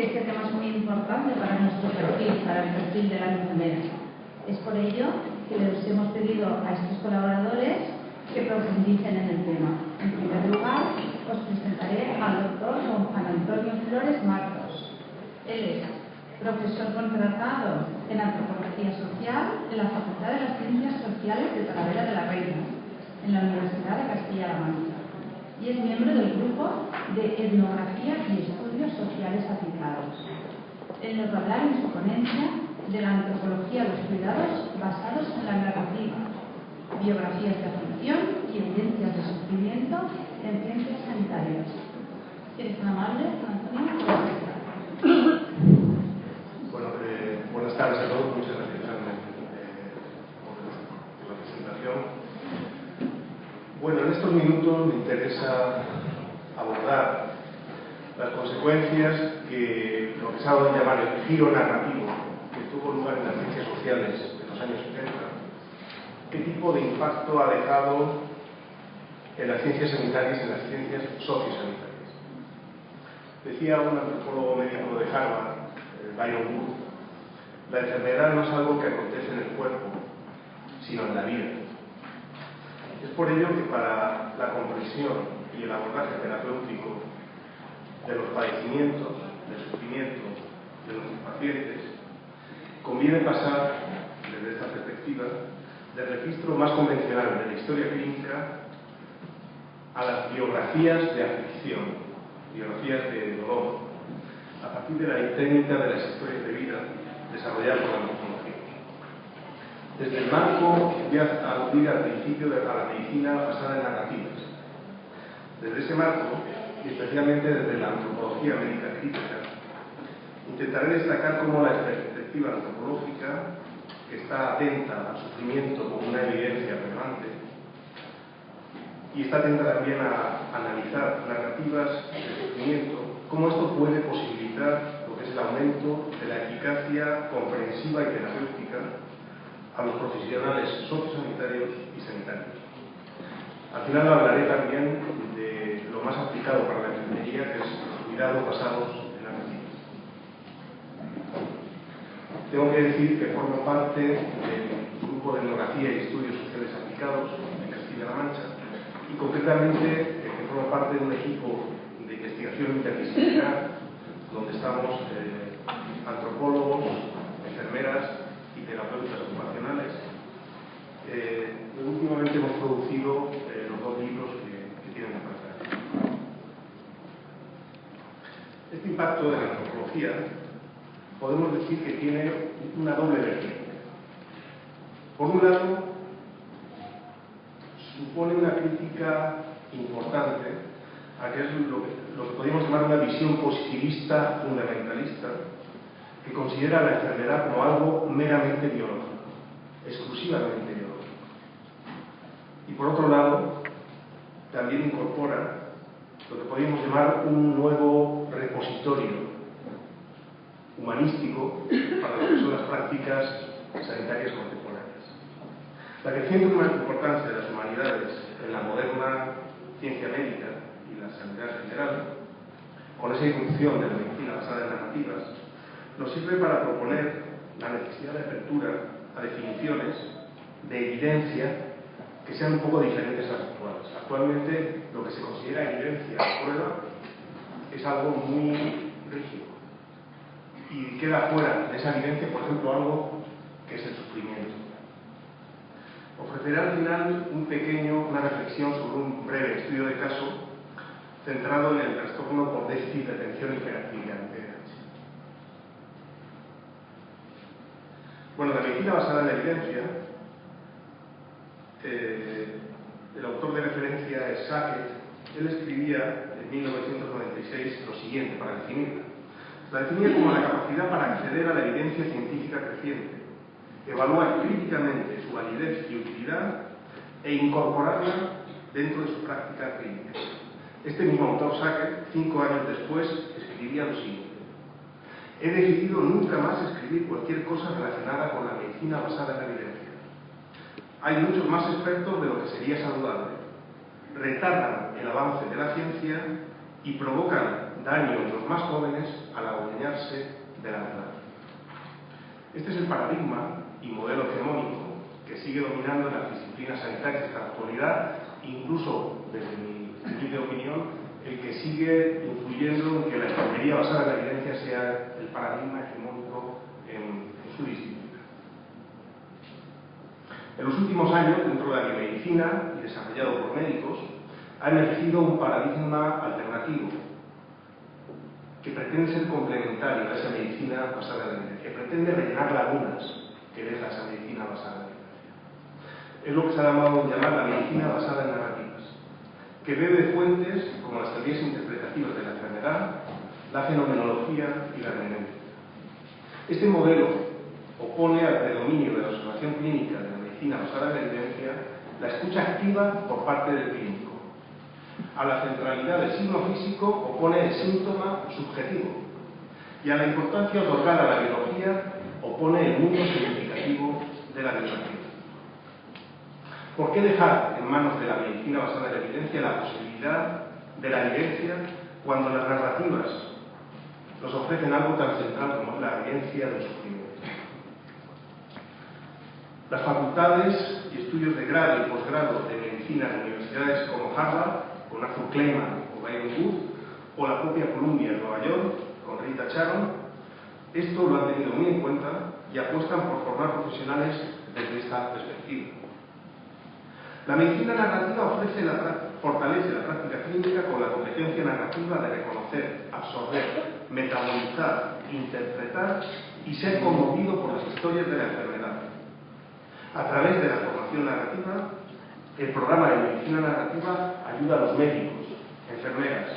que este tema es muy importante para nuestro perfil, para el perfil de la enfermera. Es por ello que les hemos pedido a estos colaboradores que profundicen en el tema. En primer lugar, os presentaré al doctor Juan Antonio Flores Martos. Él es profesor contratado en Antropología Social en la Facultad de las Ciencias Sociales de Talavera de la Reina, en la Universidad de Castilla-La Mancha, y es miembro del grupo de Etnografía y Estudios Sociales Aplicados. Él nos va a hablar en su ponencia de la antropología de los cuidados basados en la narrativa, biografías de aflicción y evidencias de sufrimiento en ciencias sanitarias. ¿Eres tan amable, Antonio? Bueno, buenas tardes a todos. Muchas gracias, Carmen, por la presentación. Bueno, en estos minutos me interesa abordar las consecuencias que lo que se ha dado a llamar el giro narrativo que tuvo lugar en las ciencias sociales en los años 70, qué tipo de impacto ha dejado en las ciencias sanitarias y en las ciencias sociosanitarias. Decía un antropólogo médico de Harvard, Byron Wood, la enfermedad no es algo que acontece en el cuerpo, sino en la vida. Es por ello que para la comprensión y el abordaje terapéutico de los padecimientos, del sufrimiento de nuestros pacientes, conviene pasar, desde esta perspectiva, del registro más convencional de la historia clínica a las biografías de aflicción, biografías de dolor, a partir de la técnica de las historias de vida desarrolladas por la antropología. Desde el marco, voy a aludir al principio de la medicina basada en narrativas. Desde ese marco, y especialmente desde la antropología médica crítica, intentaré destacar cómo la perspectiva antropológica, que está atenta al sufrimiento como una evidencia relevante, y está atenta también a analizar narrativas de sufrimiento, cómo esto puede posibilitar lo que es el aumento de la eficacia comprensiva y terapéutica a los profesionales sociosanitarios y sanitarios. Al final hablaré también de lo más aplicado para la enfermería, que es los cuidados basados en narrativas. Tengo que decir que formo parte del grupo de Etnografía y Estudios Sociales Aplicados en Castilla-La Mancha, y concretamente que formo parte de un equipo de investigación interdisciplinar donde estamos antropólogos, enfermeras y terapeutas ocupacionales. Últimamente hemos producido los dos libros que tienen en pantalla. Este impacto de la antropología podemos decir que tiene una doble vertiente. Por un lado, supone una crítica importante a que es lo que podríamos llamar una visión positivista fundamentalista, que considera la enfermedad como algo meramente biológico, exclusivamente biológico. Y por otro lado, también incorpora lo que podríamos llamar un nuevo repositorio humanístico para lo que son las prácticas sanitarias contemporáneas. La creciente importancia de las humanidades en la moderna ciencia médica y la sanidad en general, con esa irrupción de la medicina basada en narrativas, nos sirve para proponer la necesidad de apertura a definiciones de evidencia que sean un poco diferentes a las actuales. Actualmente, lo que se considera evidencia de prueba es algo muy rígido y queda fuera de esa evidencia, por ejemplo, algo que es el sufrimiento. Ofreceré al final una reflexión sobre un breve estudio de caso centrado en el trastorno por déficit de atención y hiperactividad, TDAH. Bueno, la medicina basada en la evidencia, el autor de referencia es Sackett. Él escribía en 1996 lo siguiente para definirla. La definía como la capacidad para acceder a la evidencia científica creciente, evaluar críticamente su validez y utilidad e incorporarla dentro de su práctica clínica. Este mismo autor, Sackett, 5 años después, escribía lo siguiente: he decidido nunca más escribir cualquier cosa relacionada con la medicina basada en la evidencia. Hay muchos más expertos de lo que sería saludable. Retardan el avance de la ciencia y provocan daño en los más jóvenes al adueñarse de la verdad. Este es el paradigma y modelo hegemónico que sigue dominando en las disciplinas sanitarias hasta la actualidad, incluso, desde mi humilde opinión, el que sigue influyendo en que la enfermería basada en la evidencia sea el paradigma hegemónico en su disciplina. En los últimos años, dentro de la biomedicina y desarrollado por médicos, ha emergido un paradigma alternativo que pretende ser complementario a esa medicina basada en la evidencia, que pretende rellenar lagunas que deja esa medicina basada en la evidencia. Es lo que se ha llamado la medicina basada en narrativas, que bebe de fuentes como las teorías interpretativas de la enfermedad, la fenomenología y la hermenéutica. Este modelo opone al predominio de la observación clínica de la medicina basada en la evidencia la escucha activa por parte del clínico. A la centralidad del signo físico opone el síntoma subjetivo y a la importancia otorgada a la biología opone el mundo significativo de la biología. ¿Por qué dejar en manos de la medicina basada en la evidencia la posibilidad de la evidencia cuando las narrativas nos ofrecen algo tan central como es la evidencia del sufrimiento? Las facultades y estudios de grado y posgrado de medicina en universidades como Harvard, con Arthur Kleinman o Byron Wood, o la propia Columbia en Nueva York, con Rita Charon, esto lo han tenido muy en cuenta y apuestan por formar profesionales desde esta perspectiva. La medicina narrativa fortalece la práctica clínica con la competencia narrativa de reconocer, absorber, metabolizar, interpretar y ser conmovido por las historias de la enfermedad. A través de la formación narrativa, el programa de medicina narrativa ayuda a los médicos, enfermeras,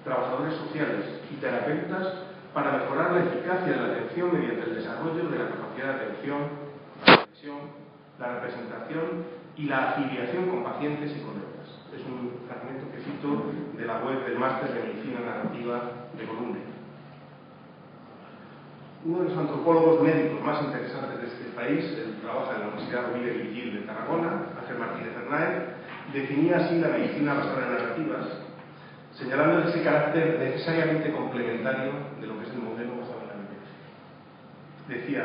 trabajadores sociales y terapeutas para mejorar la eficacia de la atención mediante el desarrollo de la capacidad de atención, la reflexión, la representación y la afiliación con pacientes y colegas. Es un fragmento que cito de la web del Máster de Medicina Narrativa de Columbia. Uno de los antropólogos médicos más interesantes de este país, él trabaja en la Universidad Rovira i Virgili de Tarragona, Ángel Martínez Hernández, definía así la medicina basada en narrativas, señalando ese carácter necesariamente complementario de lo que es el modelo basado en la evidencia. Decía,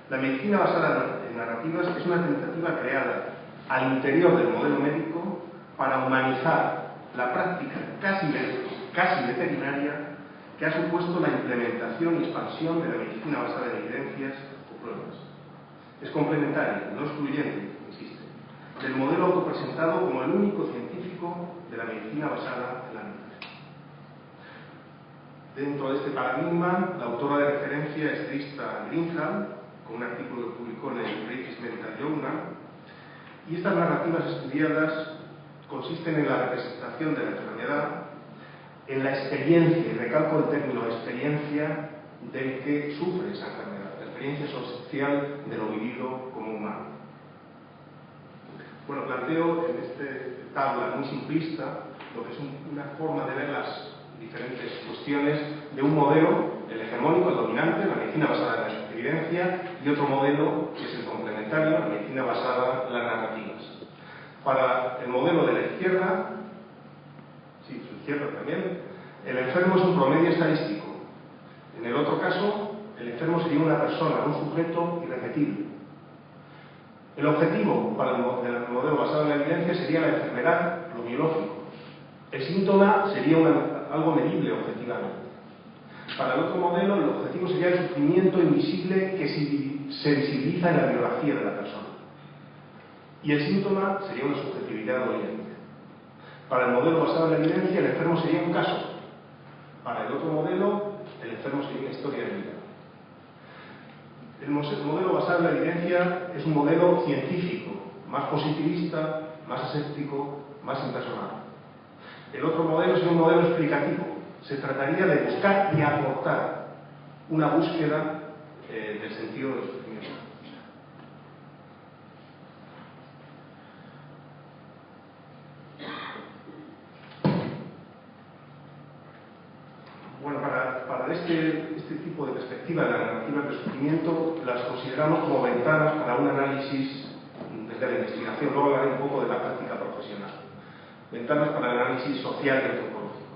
la medicina basada en narrativas es una tentativa creada al interior del modelo médico para humanizar la práctica casi veterinaria que ha supuesto la implementación y expansión de la medicina basada en evidencias o pruebas. Es complementaria, no excluyente, insiste, del modelo autopresentado como el único científico de la medicina basada en la evidencia. Dentro de este paradigma, la autora de referencia es Trista Greenhalgh, con un artículo que publicó en el British Medical Journal, y estas narrativas estudiadas consisten en la representación de la enfermedad, en la experiencia, y recalco el término experiencia, del que sufre esa enfermedad, la experiencia social de lo vivido como humano. Bueno, planteo en esta tabla muy simplista lo que es una forma de ver las diferentes cuestiones de un modelo, el hegemónico, el dominante, la medicina basada en la evidencia, y otro modelo que es el complementario, la medicina basada en las narrativas. Para el modelo de la izquierda, sí, su izquierda también, el enfermo es un promedio estadístico. En el otro caso, el enfermo sería una persona, un sujeto irrepetible. El objetivo para el modelo basado en la evidencia sería la enfermedad, lo biológico. El síntoma sería algo medible objetivamente. Para el otro modelo, el objetivo sería el sufrimiento invisible que se visibiliza en la biografía de la persona. Y el síntoma sería una subjetividad doliente. Para el modelo basado en la evidencia, el enfermo sería un caso. Para el otro modelo, el enfermo sería una historia de vida. El modelo basado en la evidencia es un modelo científico, más positivista, más aséptico, más impersonal. El otro modelo es un modelo explicativo. Se trataría de buscar y aportar una búsqueda del sentido del sufrimiento. Bueno, para este tipo de perspectiva de las narrativas de sufrimiento las consideramos como ventanas para un análisis desde la investigación. Luego hablaré un poco de la práctica profesional. Ventanas para el análisis social y antropológico.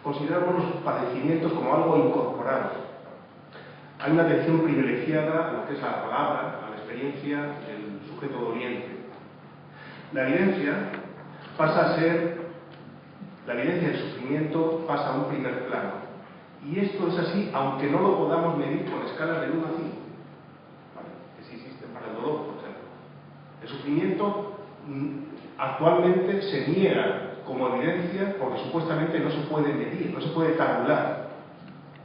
consideramos los padecimientos como algo incorporado. Hay una atención privilegiada a lo que es la palabra, a la experiencia del sujeto doliente. La evidencia del sufrimiento pasa a un primer plano. Y esto es así, aunque no lo podamos medir con escalas del 1 a 5, ¿vale? Que sí existen para el dolor, por ejemplo. El sufrimiento actualmente se niega como evidencia porque supuestamente no se puede medir, no se puede tabular.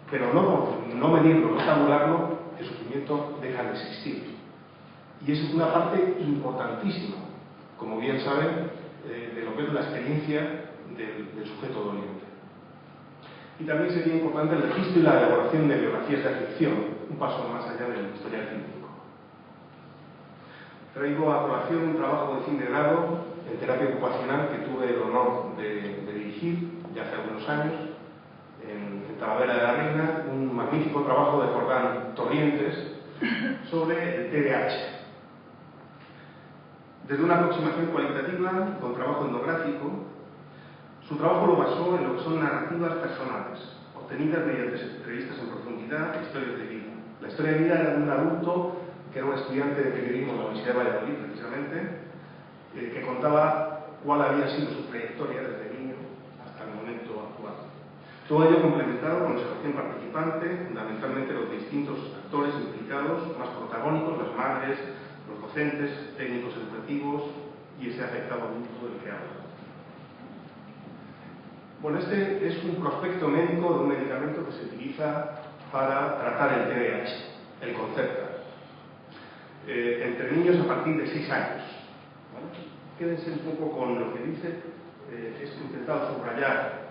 Pero no medirlo, no tabularlo, el sufrimiento deja de existir. Y es una parte importantísima, como bien saben, de lo que es la experiencia del sujeto doliente. Y también sería importante el registro y la elaboración de biografías de afección, un paso más allá del historial clínico. Traigo a colación un trabajo de fin de grado en terapia ocupacional que tuve el honor de dirigir ya hace algunos años en Talavera de la Reina, un magnífico trabajo de Jordán Torrientes sobre el TDAH. Desde una aproximación cualitativa, con trabajo etnográfico, su trabajo lo basó en lo que son narrativas personales, obtenidas mediante entrevistas en profundidad e historias de vida. La historia de vida era de un adulto que era un estudiante de periodismo en la Universidad de Valladolid, precisamente, que contaba cuál había sido su trayectoria desde niño hasta el momento actual. Todo ello complementado con observación participante, fundamentalmente los distintos actores implicados, más protagónicos, las madres, los docentes, técnicos educativos y ese afectado adulto del que habla. Bueno, este es un prospecto médico de un medicamento que se utiliza para tratar el TDAH, el Concerta, entre niños a partir de 6 años. ¿Vale? Quédense un poco con lo que dice. He intentado subrayar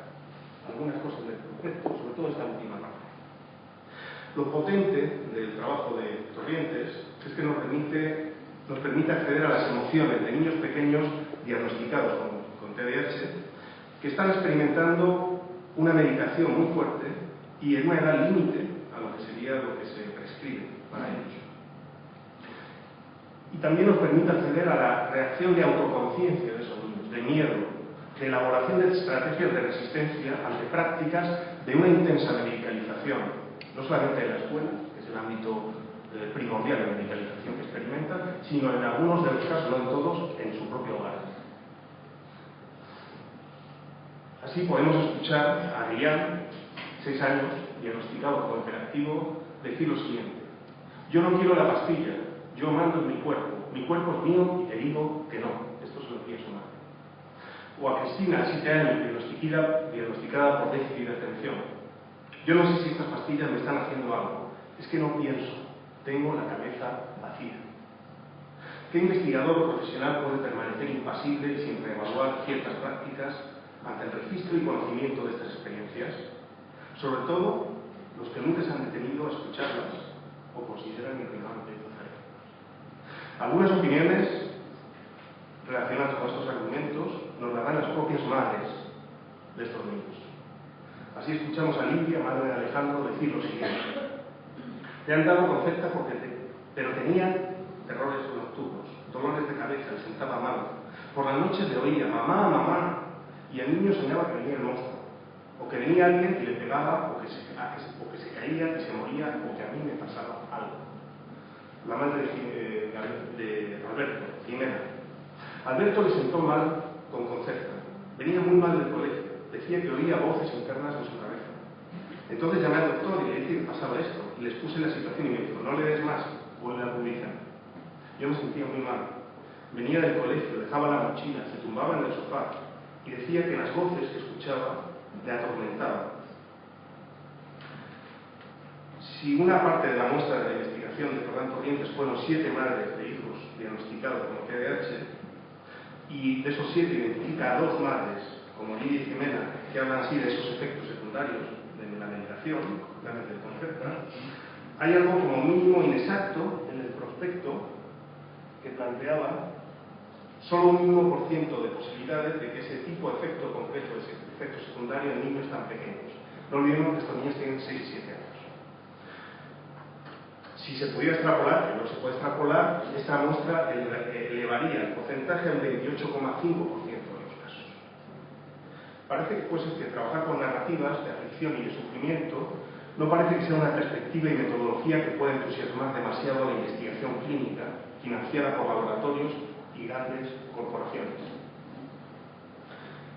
algunas cosas del concepto, sobre todo esta última parte. Lo potente del trabajo de Torrientes es que nos permite acceder a las emociones de niños pequeños diagnosticados con TDAH que están experimentando una medicación muy fuerte y en una edad límite a lo que sería lo que se prescribe para ellos. Y también nos permite acceder a la reacción de autoconciencia de esos niños, de miedo, de elaboración de estrategias de resistencia ante prácticas de una intensa medicalización, no solamente en la escuela, que es el ámbito primordial de medicalización que experimentan, sino en algunos de los casos, no en todos, en su propio hogar. Así podemos escuchar a Adrián, 6 años, diagnosticado como hiperactivo, decir lo siguiente: yo no quiero la pastilla, yo mando en mi cuerpo es mío y te digo que no. Esto se lo decía su madre. O a Cristina, 7 años, diagnosticada por déficit de atención: yo no sé si estas pastillas me están haciendo algo, es que no pienso, tengo la cabeza vacía. ¿Qué investigador o profesional puede permanecer impasible y sin reevaluar ciertas prácticas ante el registro y conocimiento de estas experiencias? Sobre todo los que nunca se han detenido a escucharlas o consideran irrelevante hacerlo. Algunas opiniones relacionadas con estos argumentos nos las dan las propias madres de estos niños. Así escuchamos a Lidia, madre de Alejandro, decir lo siguiente: te han dado Concerta pero tenía terrores nocturnos, dolores de cabeza, le sentaba mal. Por la noche le oía mamá, mamá, y el niño soñaba que venía el monstruo, o que venía alguien y le pegaba, o que se caía, que se moría, o que a mí me pasaba algo. La madre de Alberto, Jimena. Alberto le sentó mal con Concerta, venía muy mal del colegio, decía que oía voces internas en su cabeza. Entonces llamé al doctor y le dije que pasaba esto, y les puse la situación y me dijo: no le des más, vuelve a publicar. Yo me sentía muy mal. Venía del colegio, dejaba la mochila, se tumbaba en el sofá y decía que las voces que escuchaba le atormentaban. Si una parte de la muestra de la investigación de Jordán Torrientes fueron 7 madres de hijos diagnosticados como TDAH, y de esos 7 identifica a 2 madres, como Lidia y Jimena, que hablan así de esos efectos secundarios de la medicación, del Concerta, hay algo como mínimo inexacto en el prospecto que planteaba solo un 1% de posibilidades de que ese tipo de efecto concreto, ese efecto secundario en niños tan pequeños. No olvidemos que estos niños tienen 6 y 7 años. Si se pudiera extrapolar, que no se puede extrapolar, esta muestra elevaría el porcentaje al 28,5% de los casos. Parece que trabajar con narrativas de aflicción y de sufrimiento no parece que sea una perspectiva y metodología que pueda entusiasmar demasiado a la investigación clínica financiada por laboratorios y grandes corporaciones.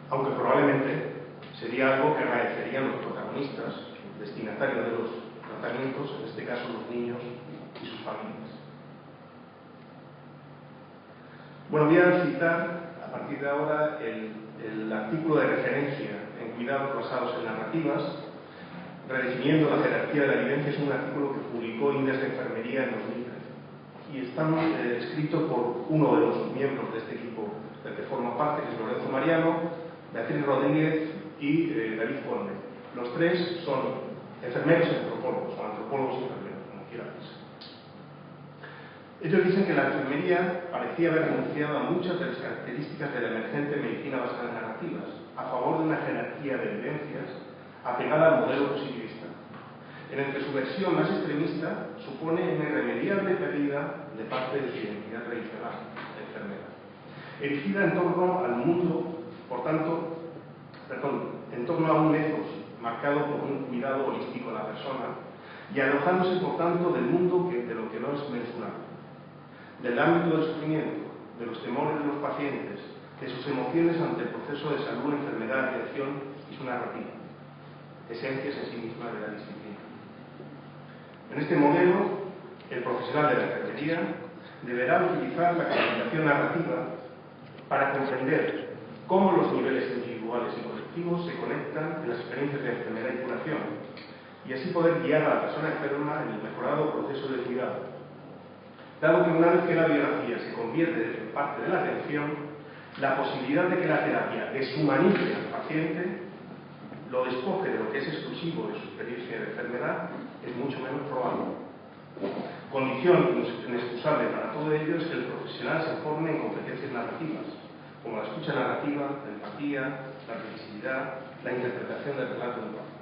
Aunque probablemente sería algo que agradecerían los protagonistas, destinatarios de los tratamientos, en este caso los niños y sus familias. Bueno, voy a citar a partir de ahora el artículo de referencia en cuidados basados en narrativas, redefiniendo la jerarquía de la evidencia. Es un artículo que publicó Índice de Enfermería en 2013 y está escrito por uno de los miembros de este equipo del que forma parte, que es Lorenzo Mariano, Beatriz Rodríguez y David Conde. Los tres son enfermeros y antropólogos, o antropólogos y enfermeros, como quieran. Ellos dicen que la enfermería parecía haber renunciado a muchas de las características de la emergente medicina basada en narrativas, a favor de una jerarquía de evidencias apegada al modelo positivista, en el que su versión más extremista supone una irremediable pérdida de parte de su identidad tradicional de enfermera, erigida en torno al mundo, en torno a un ethos marcado por un cuidado holístico de la persona y alojándose, por tanto, del mundo de lo que no es mensurable, del ámbito del sufrimiento, de los temores de los pacientes, de sus emociones ante el proceso de salud, enfermedad, reacción y su narrativa, esencias en sí mismas de la disciplina. En este modelo, el profesional de la enfermería deberá utilizar la comunicación narrativa para comprender cómo los niveles individuales y colectivos se conectan en las experiencias de enfermedad y curación, y así poder guiar a la persona enferma en el mejorado proceso de cuidado. Dado que una vez que la biografía se convierte en parte de la atención, la posibilidad de que la terapia deshumanice al paciente, lo despoje de lo que es exclusivo de su experiencia de enfermedad, es mucho menos probable. Condición inexcusable para todo ello es que el profesional se forme en competencias narrativas, como la escucha narrativa, la empatía, la previsibilidad, la interpretación del relato de un paciente.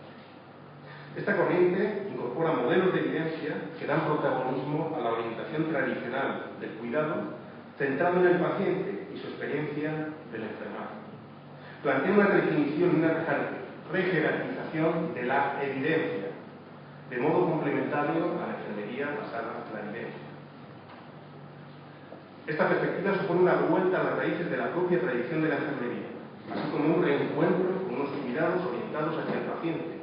Esta corriente incorpora modelos de evidencia que dan protagonismo a la orientación tradicional del cuidado, centrado en el paciente y su experiencia del enfermado. Plantea una redefinición y una rejerarquización de la evidencia, de modo complementario a la enfermería basada en la evidencia. Esta perspectiva supone una vuelta a las raíces de la propia tradición de la enfermería, así como un reencuentro con unos cuidados orientados hacia el paciente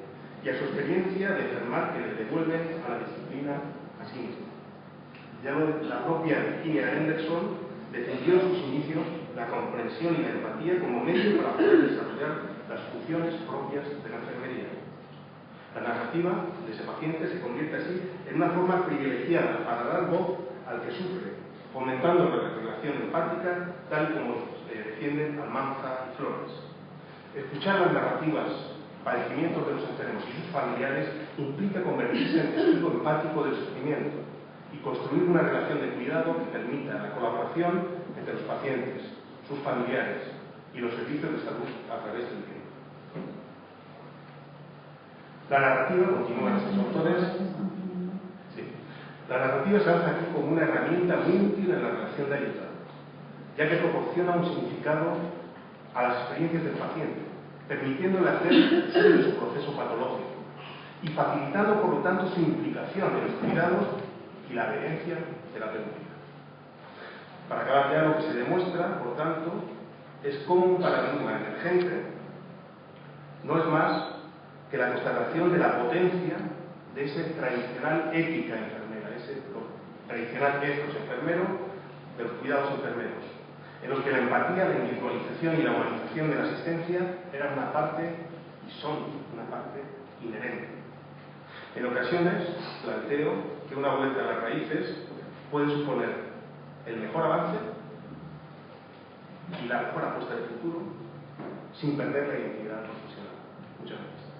y a su experiencia de enfermar que le devuelven a la disciplina a sí misma. Ya la propia Virginia Henderson defendió en sus inicios la comprensión y la empatía como medio para poder desarrollar las funciones propias de la enfermería. La narrativa de ese paciente se convierte así en una forma privilegiada para dar voz al que sufre, fomentando la relación empática tal como defienden Almanza y Flores. Escuchar las narrativas, padecimientos de los enfermos y sus familiares implica convertirse en testigo empático del sufrimiento y construir una relación de cuidado que permita la colaboración entre los pacientes, sus familiares y los servicios de salud a través del tiempo. La narrativa, continúan estos autores, la narrativa se alza aquí como una herramienta muy útil en la relación de ayuda, ya que proporciona un significado a las experiencias del paciente, permitiéndole hacer uso de su proceso patológico y facilitando, por lo tanto, su implicación en los cuidados y la adherencia terapéutica. Para acabar ya, lo que se demuestra, por tanto, es cómo un paradigma emergente no es más que la constatación de la potencia de ese tradicional ética enfermera, ese tradicional ethos enfermero de los cuidados enfermeros, en los que la empatía, la individualización y la humanización de la asistencia eran una parte y son una parte inherente. En ocasiones planteo que una vuelta a las raíces puede suponer el mejor avance y la mejor apuesta de futuro sin perder la identidad profesional. Muchas gracias.